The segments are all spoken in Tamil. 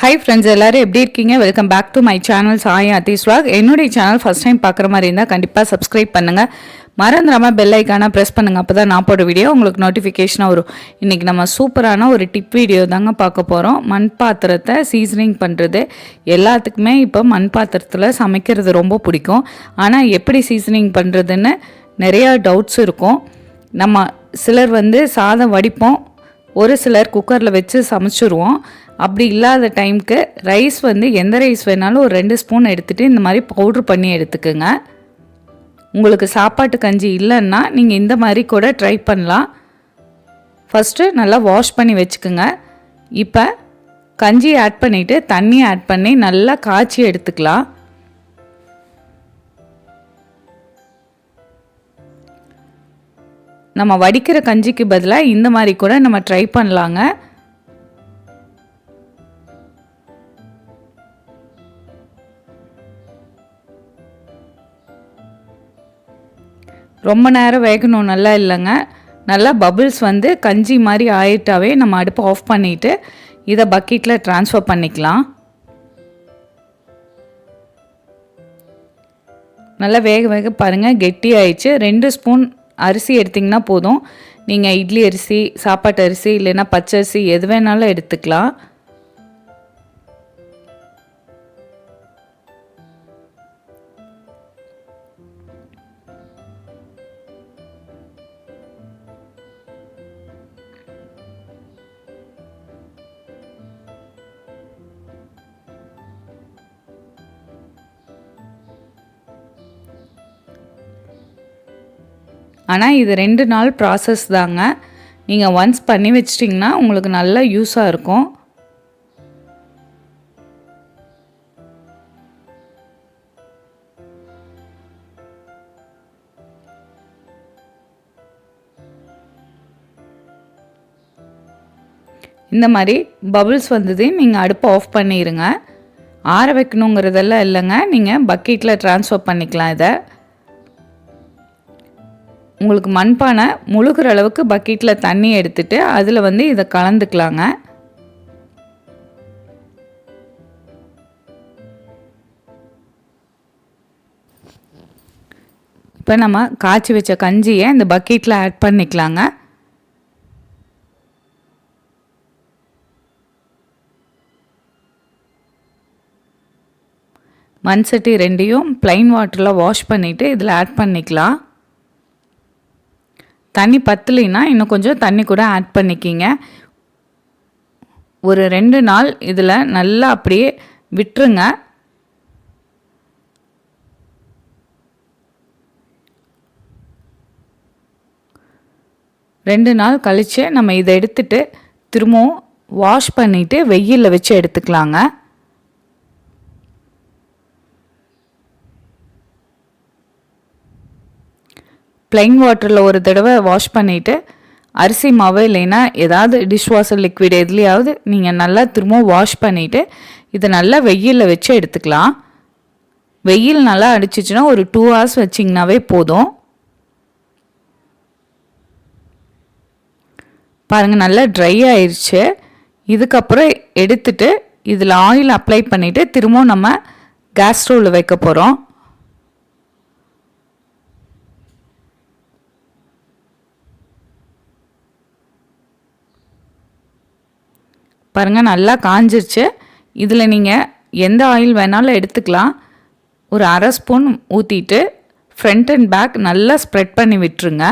ஹாய் ஃப்ரெண்ட்ஸ், எல்லோரும் எப்படி இருக்கீங்க? Welcome back to my channel Sai Aarthi's vlog. என்னுடைய சேனல் ஃபஸ்ட் டைம் பார்க்குற மாதிரி இருந்தால் கண்டிப்பாக சப்ஸ்கிரைப் பண்ணுங்கள். மறந்துடாமல் பெல் ஐக்கானை ப்ரெஸ் பண்ணுங்கள். அப்போ தான் நான் போட வீடியோ உங்களுக்கு நோட்டிஃபிகேஷனாக வரும். இன்றைக்கி நம்ம சூப்பரான ஒரு டிப் வீடியோ தாங்க பார்க்க போகிறோம். மண் பாத்திரத்தை சீசனிங் பண்ணுறது. எல்லாத்துக்குமே இப்போ மண் பாத்திரத்தில் சமைக்கிறது ரொம்ப பிடிக்கும். ஆனால் எப்படி சீசனிங் பண்ணுறதுன்னு நிறையா டவுட்ஸ் இருக்கும். நம்ம சிலர் சாதம் வடிப்போம், ஒரு சிலர் குக்கரில் வச்சு சமைச்சிருவோம். அப்படி இல்லாத டைமுக்கு ரைஸ் எந்த ரைஸ் வேணாலும் ஒரு 2 ஸ்பூன் எடுத்துகிட்டு இந்த மாதிரி பவுட்ரு பண்ணி எடுத்துக்குங்க. உங்களுக்கு சாப்பாட்டு கஞ்சி இல்லைன்னா நீங்கள் இந்த மாதிரி கூட ட்ரை பண்ணலாம். ஃபஸ்ட்டு நல்லா வாஷ் பண்ணி வச்சுக்குங்க. இப்போ கஞ்சி ஆட் பண்ணிவிட்டு தண்ணி ஆட் பண்ணி நல்லா காய்ச்சி எடுத்துக்கலாம். நம்ம வடிக்கிற கஞ்சிக்கு பதிலாக இந்த மாதிரி கூட நம்ம ட்ரை பண்ணலாங்க. ரொம்ப நேரம் வேகணும் நல்லா இல்லைங்க. நல்லா பபிள்ஸ் கஞ்சி மாதிரி ஆயிட்டாவே நம்ம அடுப்பை ஆஃப் பண்ணிவிட்டு இதை பக்கெட்டில் ட்ரான்ஸ்ஃபர் பண்ணிக்கலாம். நல்லா வேக வேக பாருங்கள் கெட்டி ஆயிடுச்சு. 2 ஸ்பூன் அரிசி எடுத்திங்கன்னா போதும். நீங்கள் இட்லி அரிசி, சாப்பாட்டு அரிசி இல்லைன்னா பச்சரிசி எது வேணாலும் எடுத்துக்கலாம். ஆனால் இது 2 நாள் ப்ராசஸ் தாங்க. நீங்கள் ஒன்ஸ் பண்ணி வச்சிட்டிங்கன்னா உங்களுக்கு நல்லா யூஸாக இருக்கும். இந்த மாதிரி பபிள்ஸ் நீங்கள் அடுப்பை ஆஃப் பண்ணிடுங்க. ஆற வைக்கணுங்கிறதெல்லாம் இல்லைங்க, நீங்கள் பக்கெட்டில் ட்ரான்ஸ்ஃபர் பண்ணிக்கலாம். இதை உங்களுக்கு மண்பானை முழுகிற அளவுக்கு பக்கெட்டில் தண்ணி எடுத்துட்டு அதில் இதை கலந்துக்கலாங்க. இப்போ நம்ம காய்ச்சி வச்ச கஞ்சியை இந்த பக்கெட்டில் ஆட் பண்ணிக்கலாங்க. மண் சட்டி 2யும் ப்ளைன் வாட்டரில் வாஷ் பண்ணிவிட்டு இதில் ஆட் பண்ணிக்கலாம். தண்ணி பத்தலைன்னா இன்னும் கொஞ்சம் தண்ணி கூட ஆட் பண்ணிக்கிங்க. ஒரு 2 நாள் இதில் நல்லா அப்படியே விட்டுருங்க. ரெண்டு நாள் கழித்து நம்ம இதை எடுத்துட்டு திரும்பவும் வாஷ் பண்ணிவிட்டு வெயிலில் வச்சு எடுத்துக்கலாங்க. ப்ளைன் வாட்டரில் ஒரு தடவை வாஷ் பண்ணிவிட்டு அரிசி மாவு இல்லைன்னா ஏதாவது டிஷ்வாஷர் லிக்விட் எதுலையாவது நீங்கள் நல்லா திரும்பவும் வாஷ் பண்ணிவிட்டு இதை நல்லா வெயிலில் வச்சு எடுத்துக்கலாம். வெயில் நல்லா அடிச்சிச்சுன்னா ஒரு 2 hours வச்சிங்கனாவே போதும். பாருங்கள் நல்லா ட்ரை ஆயிடுச்சு. இதுக்கப்புறம் எடுத்துட்டு இதில் ஆயில் அப்ளை பண்ணிவிட்டு திரும்பவும் நம்ம கேஸ் ஸ்டவ்வில் வைக்க போகிறோம். பாருங்கள் நல்லா காஞ்சிருச்சு. இதில் நீங்கள் எந்த ஆயில் வேணாலும் எடுத்துக்கலாம். ஒரு 1/2 ஸ்பூன் ஊற்றிட்டு ஃப்ரண்ட் அண்ட் பேக் நல்லா ஸ்ப்ரெட் பண்ணி விட்டுருங்க.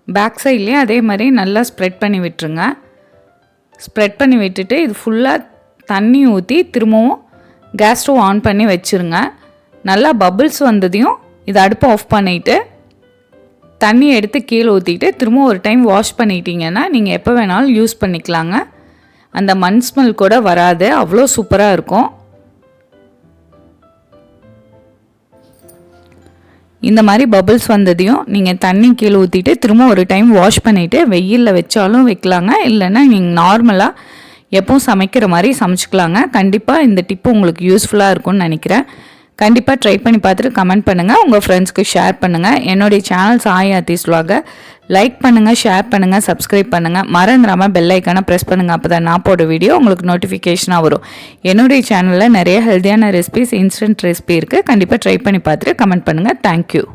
பேக் சைட்லேயும் அதே மாதிரி நல்லா ஸ்ப்ரெட் பண்ணி விட்டுருங்க. ஸ்ப்ரெட் பண்ணி விட்டுட்டு இது ஃபுல்லாக தண்ணி ஊற்றி திரும்பவும் கேஸ் ஸ்டவ் ஆன் பண்ணி வச்சுருங்க. நல்லா பபிள்ஸ் வந்ததையும் இதை அடுப்பை ஆஃப் பண்ணிவிட்டு தண்ணி எடுத்து கீழே ஊற்றிட்டு திரும்பவும் ஒரு டைம் வாஷ் பண்ணிட்டீங்கன்னா நீங்கள் எப்போ வேணாலும் யூஸ் பண்ணிக்கலாங்க. அந்த மண் ஸ்மெல் கூட வராது, அவ்வளோ சூப்பராக இருக்கும். இந்த மாதிரி பபிள்ஸ் வந்ததையும் நீங்கள் தண்ணி கீழே ஊற்றிட்டு திரும்ப ஒரு டைம் வாஷ் பண்ணிவிட்டு வெயிலில் வச்சாலும் வைக்கலாங்க. இல்லைன்னா நீங்கள் நார்மலாக எப்பவும் சமைக்கிற மாதிரி சமைச்சிக்கலாங்க. கண்டிப்பாக இந்த டிப்பு உங்களுக்கு யூஸ்ஃபுல்லாக இருக்கும்னு நினைக்கிறேன். கண்டிப்பாக ட்ரை பண்ணி பார்த்துட்டு கமெண்ட் பண்ணுங்கள், உங்கள் ஃப்ரெண்ட்ஸ்க்கு ஷேர் பண்ணுங்கள். என்னுடைய channel Sai Aadhi's vlog like பண்ணுங்கள், ஷேர் பண்ணுங்கள், சப்ஸ்கிரைப் பண்ணுங்கள். மறந்துடாமல் பெல் ஐக்கானை ப்ரெஸ் பண்ணுங்கள். அப்போ தான் நான் போட வீடியோ உங்களுக்கு நோட்டிஃபிகேஷனாக வரும். என்னுடைய சேனலில் நிறைய ஹெல்த்தியான ரெசிபிஸ், இன்ஸ்டன்ட் ரெசிபி இருக்குது. கண்டிப்பாக ட்ரை பண்ணி பார்த்துட்டு கமெண்ட் பண்ணுங்கள். தேங்க்யூ.